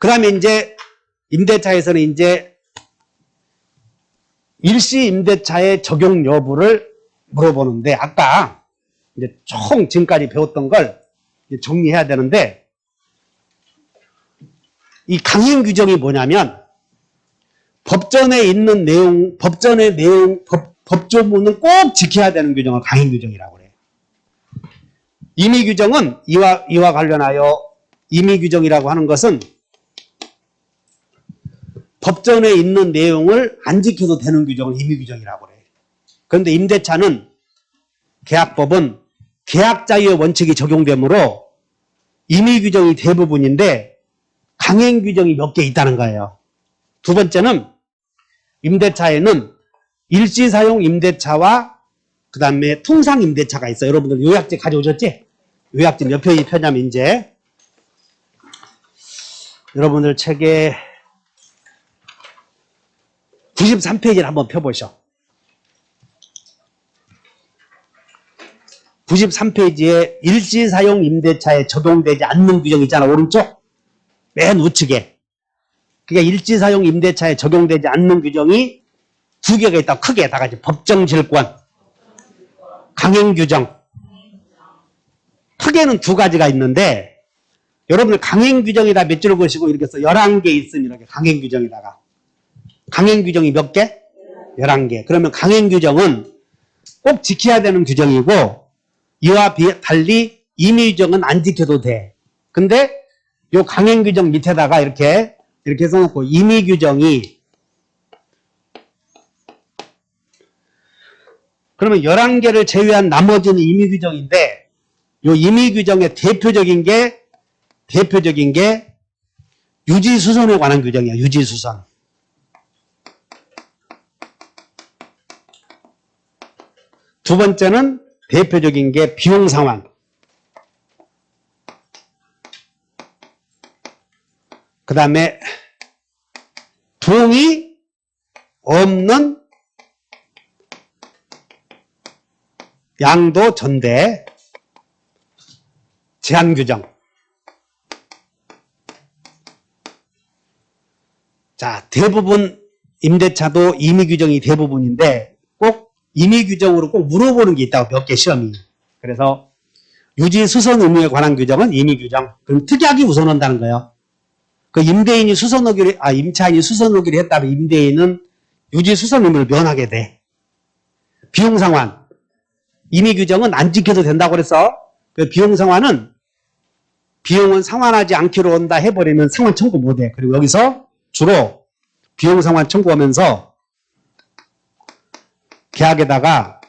그 다음에 이제 임대차에서는 이제 일시 임대차의 적용 여부를 물어보는데, 아까 이제 총 지금까지 배웠던 걸 이제 정리해야 되는데, 이 강행 규정이 뭐냐면, 법전에 있는 내용, 법전의 내용, 법조문은 꼭 지켜야 되는 규정을 강행 규정이라고 그래요. 임의 규정은 이와 관련하여 임의 규정이라고 하는 것은 법전에 있는 내용을 안 지켜도 되는 규정을 임의 규정이라고 그래요. 그런데 임대차는 계약법은 계약 자유의 원칙이 적용되므로 임의 규정이 대부분인데 강행 규정이 몇 개 있다는 거예요. 두 번째는 임대차에는 일시사용 임대차와 그 다음에 통상 임대차가 있어요. 여러분들 요약지 가져오셨지? 요약지 몇 페이지 펴냐면 이제 여러분들 책에 93페이지를 한번 펴보셔. 93페이지에 일시사용 임대차에 적용되지 않는 규정 있잖아. 오른쪽 맨 우측에. 그러니까 일시사용 임대차에 적용되지 않는 규정이 두 개가 있다. 크게 다 같이 법정질권, 강행규정. 크게는 두 가지가 있는데 여러분들 강행규정이다 몇 줄을 보시고 이렇게 써 11개 있으면 이렇게 강행규정에다가 강행규정이 몇 개? 11개. 그러면 강행규정은 꼭 지켜야 되는 규정이고 이와 달리 임의규정은 안 지켜도 돼. 근데 요 강행규정 밑에다가 이렇게 써놓고 임의규정이 그러면 11개를 제외한 나머지는 임의규정인데 요 임의규정의 대표적인 게 유지수선에 관한 규정이야. 유지수선. 두 번째는 대표적인 게 비용상환. 그 다음에 부응이 없는 양도 전대 제한 규정. 자, 대부분 임대차도 임의 규정이 대부분인데 꼭 임의 규정으로 꼭 물어보는 게 있다고 몇 개 시험이. 그래서 유지 수선 의무에 관한 규정은 임의 규정. 그럼 특약이 우선한다는 거예요. 그 임차인이 수선오기를 했다면 임대인은 유지 수선 의무를 면하게 돼. 비용 상환. 임의 규정은 안 지켜도 된다고 그래서 그 비용 상환은 비용은 상환하지 않기로 한다 해버리면 상환 청구 못해. 그리고 여기서 주로 비용 상환 청구하면서 계약에다가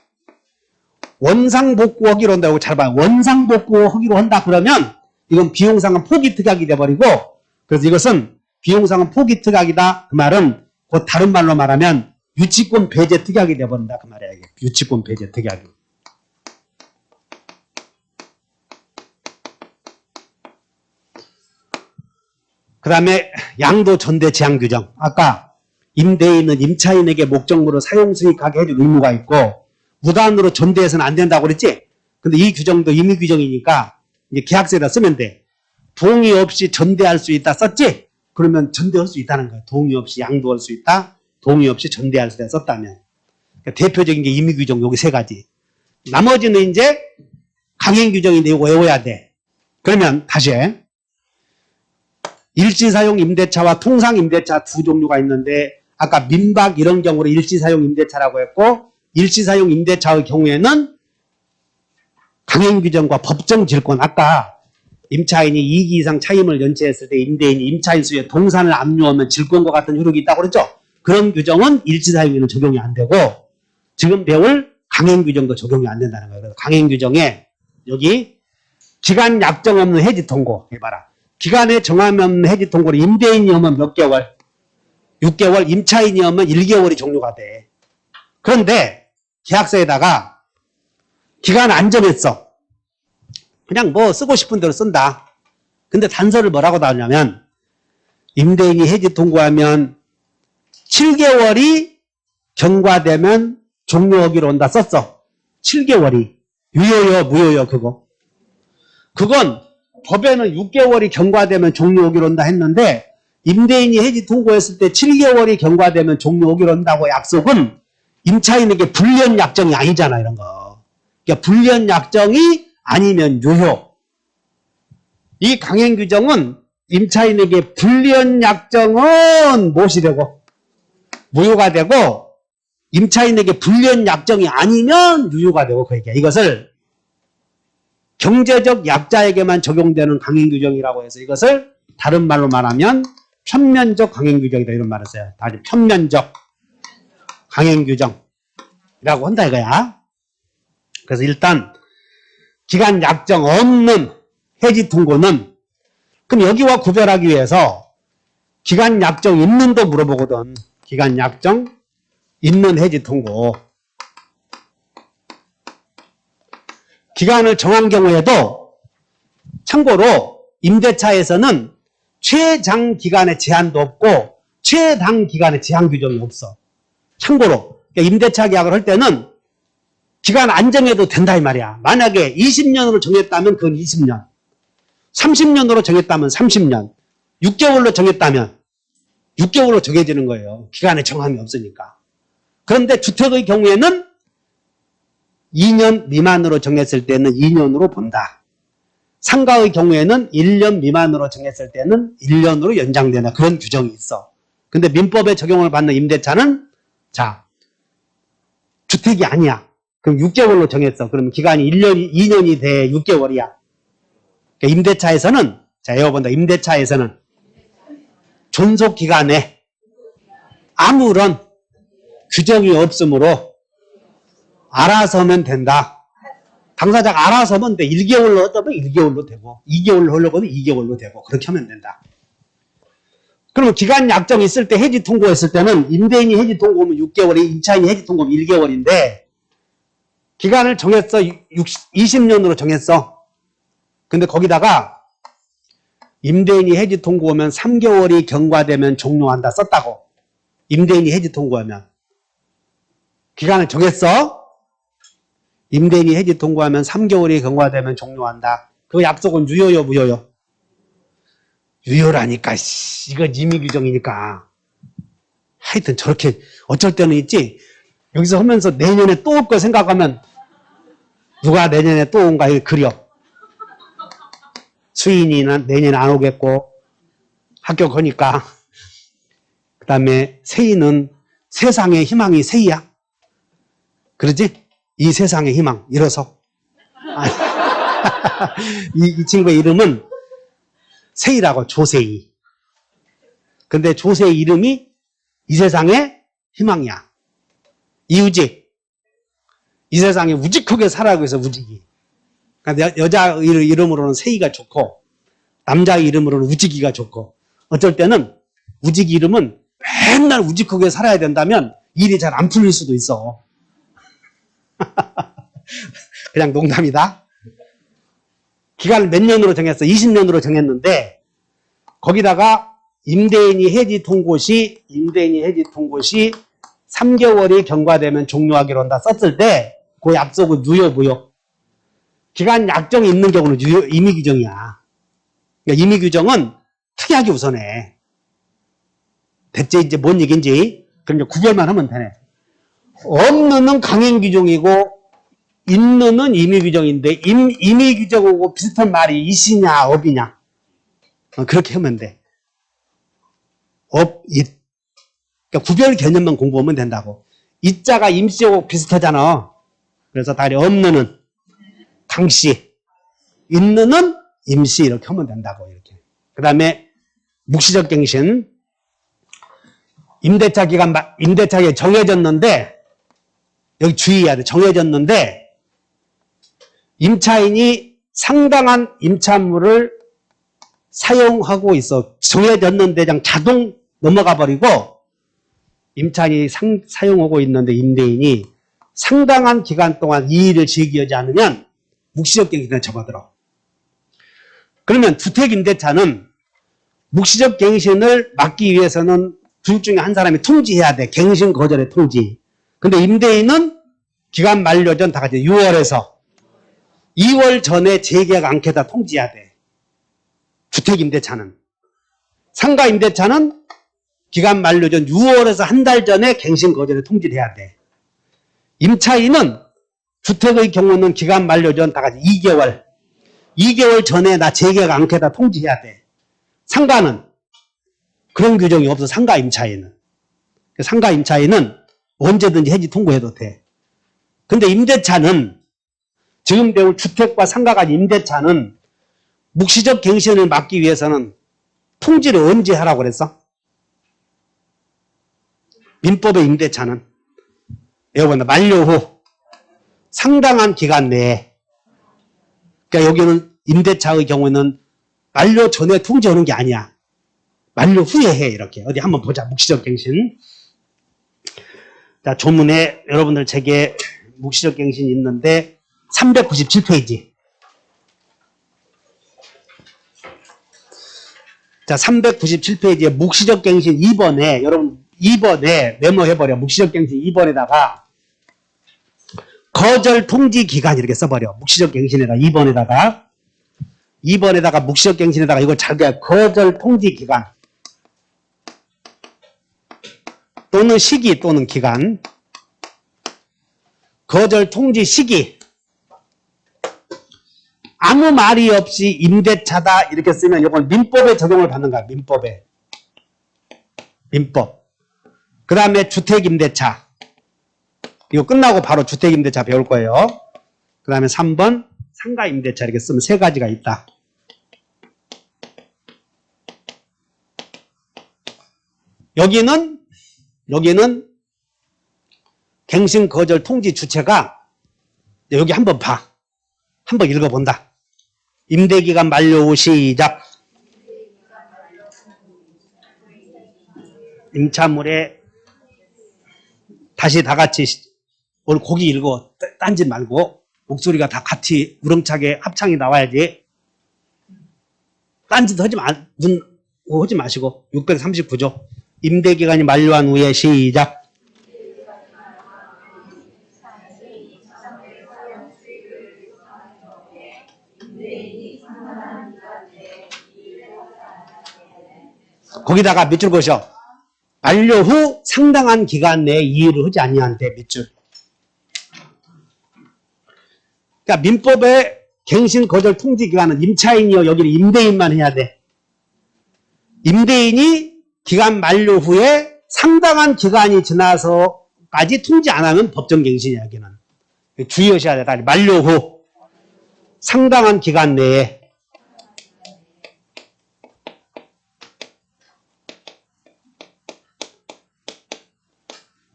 원상복구하기로 한다고 잘 봐요. 원상복구하기로 한다 그러면 이건 비용 상환 포기 특약이 돼버리고 그래서 이것은 비용 상환 포기 특약이다. 그 말은 곧 다른 말로 말하면 유치권 배제 특약이 돼버린다. 그 말이야. 이게. 유치권 배제 특약이. 그 다음에 양도 전대 제한 규정. 아까 임대인은 임차인에게 목적물을 사용 수익하게 해줄 의무가 있고 무단으로 전대해서는 안 된다고 그랬지? 근데 이 규정도 임의 규정이니까 이제 계약서에다 쓰면 돼. 동의 없이 전대할 수 있다 썼지? 그러면 전대할 수 있다는 거야. 동의 없이 양도할 수 있다. 동의 없이 전대할 수 있다 썼다면. 그러니까 대표적인 게 임의 규정 여기 세 가지. 나머지는 이제 강행 규정인데 이거 외워야 돼. 그러면 다시 해. 일시사용 임대차와 통상 임대차 두 종류가 있는데 아까 민박 이런 경우로 일시사용 임대차라고 했고 일시사용 임대차의 경우에는 강행규정과 법정질권 아까 임차인이 2기 이상 차임을 연체했을 때 임대인이 임차인 수에 동산을 압류하면 질권과 같은 효력이 있다고 그랬죠. 그런 규정은 일시사용에는 적용이 안 되고 지금 배울 강행규정도 적용이 안 된다는 거예요. 그래서 강행규정에 여기 기간 약정 없는 해지 통고 해봐라. 기간에 정함이 없는 해지 통고를 임대인이 하면 몇 개월? 6개월, 임차인이 하면 1개월이 종료가 돼. 그런데 계약서에다가 기간 안 정했어. 그냥 뭐 쓰고 싶은 대로 쓴다. 근데 단서를 뭐라고 나오냐면 임대인이 해지 통고하면 7개월이 경과되면 종료하기로 한다 썼어. 7개월이. 유효요, 무효요, 그거. 그건 법에는 6개월이 경과되면 종료하기로 한다 했는데 임대인이 해지 통고했을 때 7개월이 경과되면 종료하기로 한다고 약속은 임차인에게 불리한 약정이 아니잖아, 이런 거. 그러니까 불리한 약정이 아니면 유효. 이 강행 규정은 임차인에게 불리한 약정은 무엇이 되고 무효가 되고, 임차인에게 불리한 약정이 아니면 유효가 되고, 그 얘기야. 이것을 경제적 약자에게만 적용되는 강행 규정이라고 해서 이것을 다른 말로 말하면 편면적 강행 규정이다, 이런 말을 써요. 다시 편면적 강행 규정이라고 한다 이거야. 그래서 일단 기간 약정 없는 해지 통고는, 그럼 여기와 구별하기 위해서 기간 약정 있는도 물어보거든. 기간 약정 있는 해지 통고. 기간을 정한 경우에도 참고로 임대차에서는 최장 기간의 제한도 없고 최단 기간의 제한 규정이 없어. 참고로 그러니까 임대차 계약을 할 때는 기간 안 정해도 된다 이 말이야. 만약에 20년으로 정했다면 그건 20년, 30년으로 정했다면 30년, 6개월로 정했다면 6개월로 정해지는 거예요. 기간에 정함이 없으니까. 그런데 주택의 경우에는 2년 미만으로 정했을 때는 2년으로 본다. 상가의 경우에는 1년 미만으로 정했을 때는 1년으로 연장되는 그런 규정이 있어. 근데 민법에 적용을 받는 임대차는 자, 주택이 아니야. 그럼 6개월로 정했어. 그러면 기간이 2년이 돼 6개월이야. 그러니까 임대차에서는, 자, 외워본다. 임대차에서는 존속 기간에 아무런 규정이 없으므로 알아서 하면 된다. 당사자가 알아서 하면 돼. 1개월로 하다면 1개월로 되고, 2개월로 하려고 하면 2개월로 되고, 그렇게 하면 된다. 그러면 기간 약정이 있을 때 해지 통고했을 때는 임대인이 해지 통고하면 6개월이, 임차인이 해지 통고하면 1개월인데 기간을 정했어. 20년으로 정했어. 근데 거기다가 임대인이 해지 통고하면 3개월이 경과되면 종료한다 썼다고. 임대인이 해지 통고하면 기간을 정했어. 임대인이 해지 통고하면 3개월이 경과되면 종료한다. 그 약속은 유효요, 무효요? 유효라니까. 이건 임의 규정이니까. 하여튼 저렇게 어쩔 때는 있지. 여기서 하면서 내년에 또 올 거 생각하면 누가 내년에 또 온가 이렇게 그려. 수인이 내년에 안 오겠고 합격하니까. 그 다음에 세인은 세상의 희망이 세이야. 그러지? 이 세상의 희망, 일어서. 이 친구의 이름은 세이라고, 조세이. 근데 조세이 이름이 이 세상의 희망이야. 이우직. 이 세상에 우직하게 살아가고 있어, 우직이. 그러니까 여자 이름으로는 세이가 좋고, 남자 이름으로는 우직이가 좋고, 어쩔 때는 우직 이름은 맨날 우직하게 살아야 된다면 일이 잘 안 풀릴 수도 있어. 그냥 농담이다. 기간을 몇 년으로 정했어? 20년으로 정했는데 거기다가 임대인이 해지 통고 시 3개월이 경과되면 종료하기로 한다 썼을 때 그 약속은 유효, 무효? 기간 약정이 있는 경우는 임의 규정이야. 그러니까 임의 규정은 특이하게 우선해. 대체 이제 뭔 얘기인지 그럼 이제 구별만 하면 되네. 없는은 강행 규정이고 있는은 임의 규정인데 임의 규정하고 비슷한 말이 있이냐 업이냐 그렇게 하면 돼. 업, 잇. 그러니까 구별 개념만 공부하면 된다고. 이자가 임시하고 비슷하잖아. 그래서 다리 없는은 당시, 있는은 임시 이렇게 하면 된다고. 이렇게. 그 다음에 묵시적 갱신. 임대차 기간, 임대차에 정해졌는데 여기 주의해야 돼. 정해졌는데 임차인이 상당한 임차물을 사용하고 있어. 정해졌는데 그냥 자동 넘어가 버리고 임차인이 사용하고 있는데 임대인이 상당한 기간 동안 이의를 제기하지 않으면 묵시적 갱신에 접어들어. 그러면 주택임대차는 묵시적 갱신을 막기 위해서는 둘 중에 한 사람이 통지해야 돼. 갱신 거절의 통지. 근데 임대인은 기간 만료 전 다 같이 6월에서 2월 전에 재계약 않게다 통지해야 돼. 주택임대차는. 상가 임대차는 기간 만료 전 6월에서 한 달 전에 갱신 거절에 통지를 해야 돼. 임차인은 주택의 경우는 기간 만료 전 다 같이 2개월 전에 나 재계약 않겠다 통지해야 돼. 상가는 그런 규정이 없어. 상가 임차인은 언제든지 해지 통보해도 돼. 근데 임대차는 지금 배울 주택과 상가 간 임대차는 묵시적 갱신을 막기 위해서는 통지를 언제 하라고 그랬어? 민법의 임대차는 여러분 만료 후 상당한 기간 내에, 그러니까 여기는 임대차의 경우는 만료 전에 통지하는 게 아니야. 만료 후에 해. 이렇게 어디 한번 보자. 묵시적 갱신. 자, 조문에 여러분들 책에 묵시적 갱신이 있는데 397페이지. 자, 397페이지에 묵시적 갱신 2번에 여러분 2번에 메모해버려. 묵시적 갱신 2번에다가 거절 통지 기간 이렇게 써버려. 묵시적 갱신에다 2번에다가 묵시적 갱신에다가 이걸 잘 돼. 거절 통지 기간 또는 시기 또는 기간. 거절 통지 시기. 아무 말이 없이 임대차다 이렇게 쓰면 이건 민법에 적용을 받는 거야. 민법. 그 다음에 주택임대차. 이거 끝나고 바로 주택임대차 배울 거예요. 그 다음에 3번 상가임대차 이렇게 쓰면 세 가지가 있다. 여기는 갱신 거절 통지 주체가 여기 한번 봐. 한번 읽어본다. 임대기간 만료 후 시작. 임차물에 다시 다 같이 오늘 고기 읽어. 딴짓 말고 목소리가 다 같이 우렁차게 합창이 나와야지. 딴짓 하지 마시고 639조. 임대기간이 만료한 후에 시작. 거기다가 밑줄 그으셔. 만료 후 상당한 기간 내에 이의를 하지 아니한데 밑줄. 그러니까 민법의 갱신 거절 통지 기간은 임차인이요 여기는 임대인만 해야 돼. 임대인이 기간 만료 후에 상당한 기간이 지나서까지 통지 안 하면 법정갱신이야 여기는. 주의하셔야 돼. 만료 후 상당한 기간 내에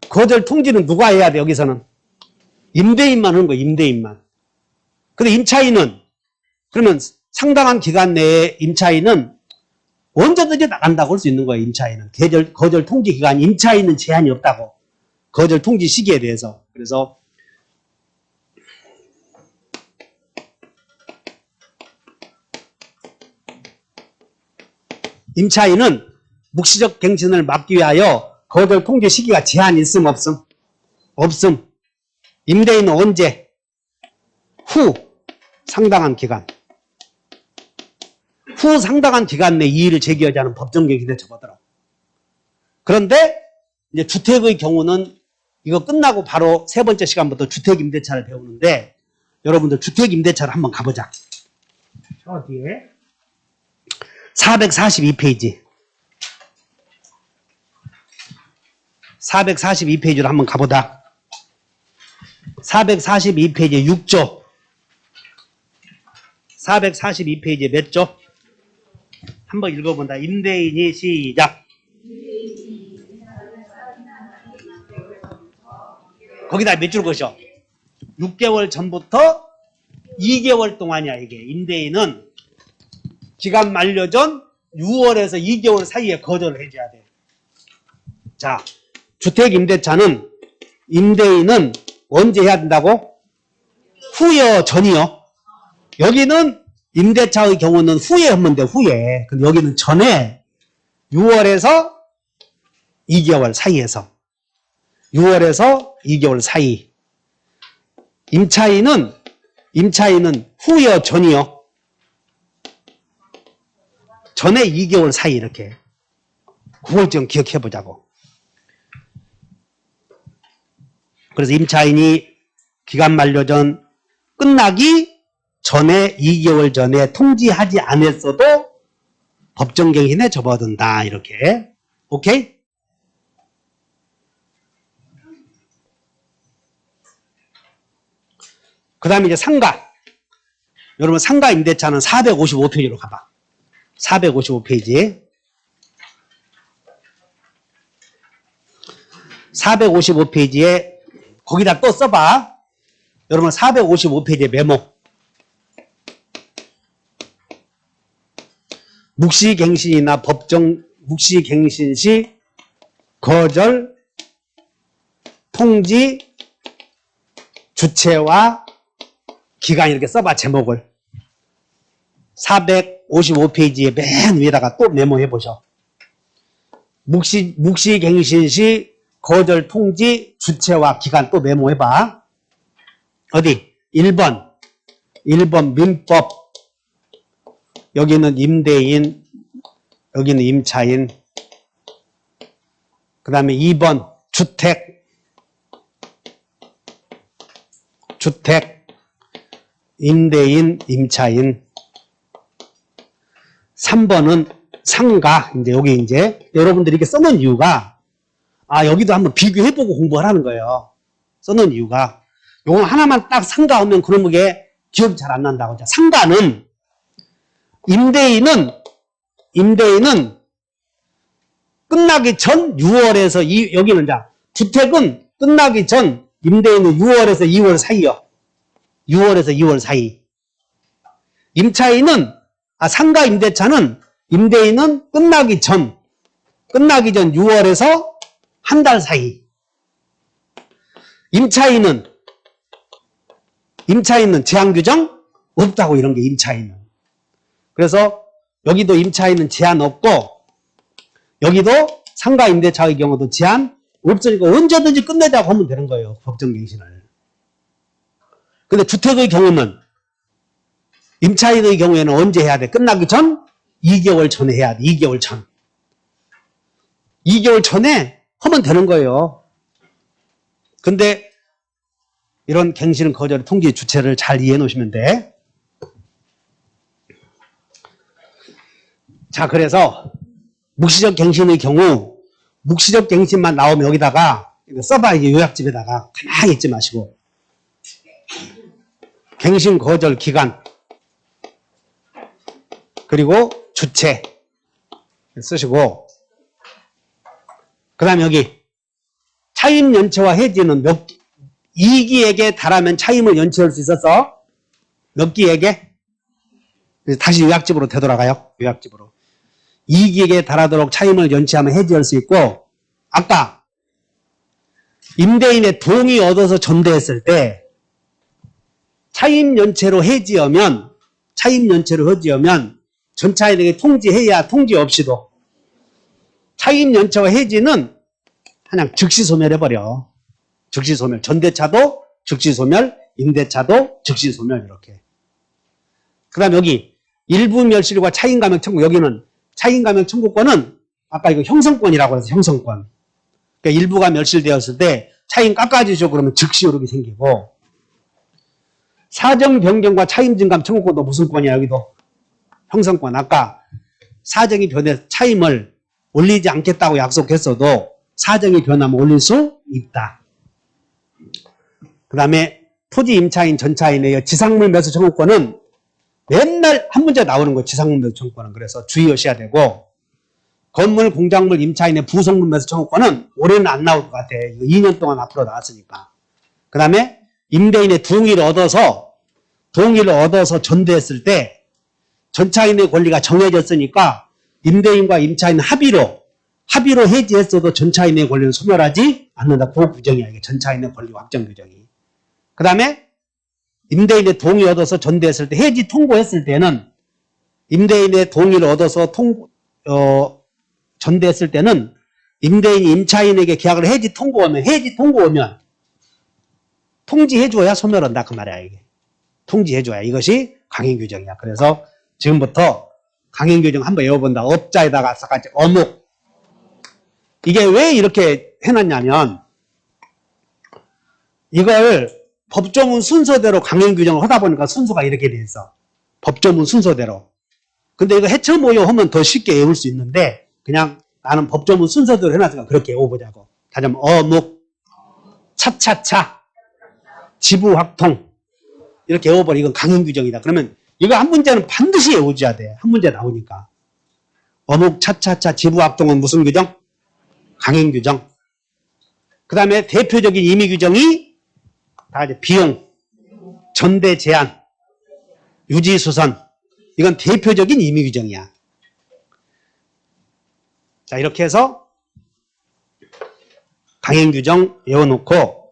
거절 통지는 누가 해야 돼 여기서는? 임대인만 하는 거야. 임대인만. 근데 임차인은 그러면 상당한 기간 내에 임차인은 언제든지 나간다고 할 수 있는 거예요. 임차인은. 거절 통지 기간 임차인은 제한이 없다고. 거절 통지 시기에 대해서. 그래서 임차인은 묵시적 갱신을 막기 위하여 거절 통지 시기가 제한이 있음 없음? 없음. 임대인은 언제? 후 상당한 기간. 후 상당한 기간 내 이의를 제기하지 않은 법정갱신에 접어들어. 그런데 이제 주택의 경우는 이거 끝나고 바로 세 번째 시간부터 주택임대차를 배우는데 여러분들 주택임대차를 한번 가보자. 어디에? 442페이지. 442페이지로 한번 가보자. 442페이지 6조. 442페이지 몇 조? 한번 읽어본다. 임대인이 시작. 거기다 몇 줄 것이요? 6개월 전부터 2개월 동안이야 이게. 임대인은 기간 만료 전 6월에서 2개월 사이에 거절을 해줘야 돼. 자, 주택임대차는 임대인은 언제 해야 된다고? 후요 전이요. 여기는 임대차의 경우는 후에 하면 돼. 후에. 근데 여기는 전에 6월에서 2개월 사이에서 6월에서 2개월 사이. 임차인은 후요 전이요. 전에 2개월 사이 이렇게. 그걸 좀 기억해 보자고. 그래서 임차인이 기간 만료 전 끝나기 전에 2개월 전에 통지하지 않았어도 법정갱신에 접어든다. 이렇게. 오케이? 그 다음에 이제 상가. 여러분 상가 임대차는 455페이지로 가봐. 455페이지. 455페이지에 거기다 또 써봐. 여러분 455페이지에 메모. 묵시갱신이나 법정 묵시갱신 시 거절, 통지, 주체와 기간 이렇게 써봐. 제목을. 455페이지에 맨 위에다가 또 메모해 보셔. 묵시갱신 시 거절, 통지, 주체와 기간 또 메모해 봐. 어디? 1번 민법. 여기는 임대인, 여기는 임차인. 그 다음에 2번 주택, 임대인, 임차인. 3번은 상가. 이제 여기 이제 여러분들이 이렇게 써놓은 이유가 여기도 한번 비교해보고 공부하라는 거예요. 써놓은 이유가 요거 하나만 딱 상가 오면 그런 게 기억이 잘 안 난다고. 자, 상가는 임대인은 끝나기 전 6월에서 여기는 자 주택은 끝나기 전 임대인은 6월에서 2월 사이요. 6월에서 2월 사이. 임차인은 상가 임대차는 임대인은 끝나기 전 6월에서 한 달 사이. 임차인은 제한 규정 없다고. 이런 게 임차인은. 그래서 여기도 임차인은 제한 없고 여기도 상가 임대차의 경우도 제한 없으니까 언제든지 끝내자고 하면 되는 거예요. 법정갱신을. 근데 주택의 경우는 임차인의 경우에는 언제 해야 돼? 끝나기 전 2개월 전에 해야 돼. 2개월 전. 2개월 전에 하면 되는 거예요. 근데 이런 갱신, 거절, 통지, 주체를 잘 이해해 놓으시면 돼. 자, 그래서 묵시적 갱신의 경우 묵시적 갱신만 나오면 여기다가 써봐. 이게 요약집에다가 가만히 있지 마시고 갱신, 거절, 기간 그리고 주체 쓰시고 그 다음에 여기 차임 연체와 해지는 2기에게 달하면 차임을 연체할 수 있어서 몇 기에게? 다시 요약집으로 되돌아가요. 요약집으로. 2기에게 달하도록 차임을 연체하면 해지할 수 있고 아까 임대인의 동의 얻어서 전대했을 때 차임 연체로 해지하면 전차인에게 통지해야 통지 없이도 차임 연체와 해지는 그냥 즉시 소멸해버려. 즉시 소멸. 전대차도 즉시 소멸, 임대차도 즉시 소멸. 이렇게. 그 다음 여기 일부 멸실과 차임 감액 청구. 여기는 차임 감액 청구권은 아까 이거 형성권이라고 해서 형성권. 그러니까 일부가 멸실되었을 때 차임 깎아주시오 그러면 즉시 오르게 생기고 사정 변경과 차임 증감 청구권도 무슨 권이야? 여기도 형성권. 아까 사정이 변해 차임을 올리지 않겠다고 약속했어도 사정이 변하면 올릴 수 있다. 그 다음에 토지 임차인 전차인의 지상물 매수 청구권은 맨날 한 문제 나오는 거예요. 지상물 매수 청구권은. 그래서 주의하셔야 되고 건물, 공작물, 임차인의 부속물 매수 청구권은 올해는 안 나올 것 같아. 이거 2년 동안 앞으로 나왔으니까. 그 다음에 임대인의 동의를 얻어서 전대했을 때 전차인의 권리가 정해졌으니까 임대인과 임차인 합의로 해지했어도 전차인의 권리는 소멸하지 않는다. 그 규정이야. 이게 전차인의 권리 확정 규정이. 그 다음에 임대인의 동의 얻어서 전대했을 때 해지 통고했을 때는 임대인의 동의를 얻어서 전대했을 때는 임대인이 임차인에게 계약을 해지 통고하면 통지해줘야 소멸한다. 그 말이야. 이게 통지해줘야. 이것이 강행규정이야. 그래서 지금부터 강행규정 한번 외워본다. 업자에다가 아까까지 어묵 이게 왜 이렇게 해놨냐면 이걸 법조문 순서대로 강행 규정을 하다 보니까 순서가 이렇게 돼 있어. 법조문 순서대로. 근데 이거 해처 모여 하면 더 쉽게 외울 수 있는데 그냥 나는 법조문 순서대로 해놨으니까 그렇게 외워보자고. 다시 한번 어묵, 차차차, 지부확통 이렇게 외워버려. 이건 강행 규정이다. 그러면 이거 한 문제는 반드시 외워줘야 돼. 한 문제 나오니까. 어묵, 차차차, 지부확통은 무슨 규정? 강행 규정. 그 다음에 대표적인 임의 규정이 다 이제 비용, 전대 제한, 유지수선. 이건 대표적인 임의 규정이야. 자, 이렇게 해서 강행 규정 외워놓고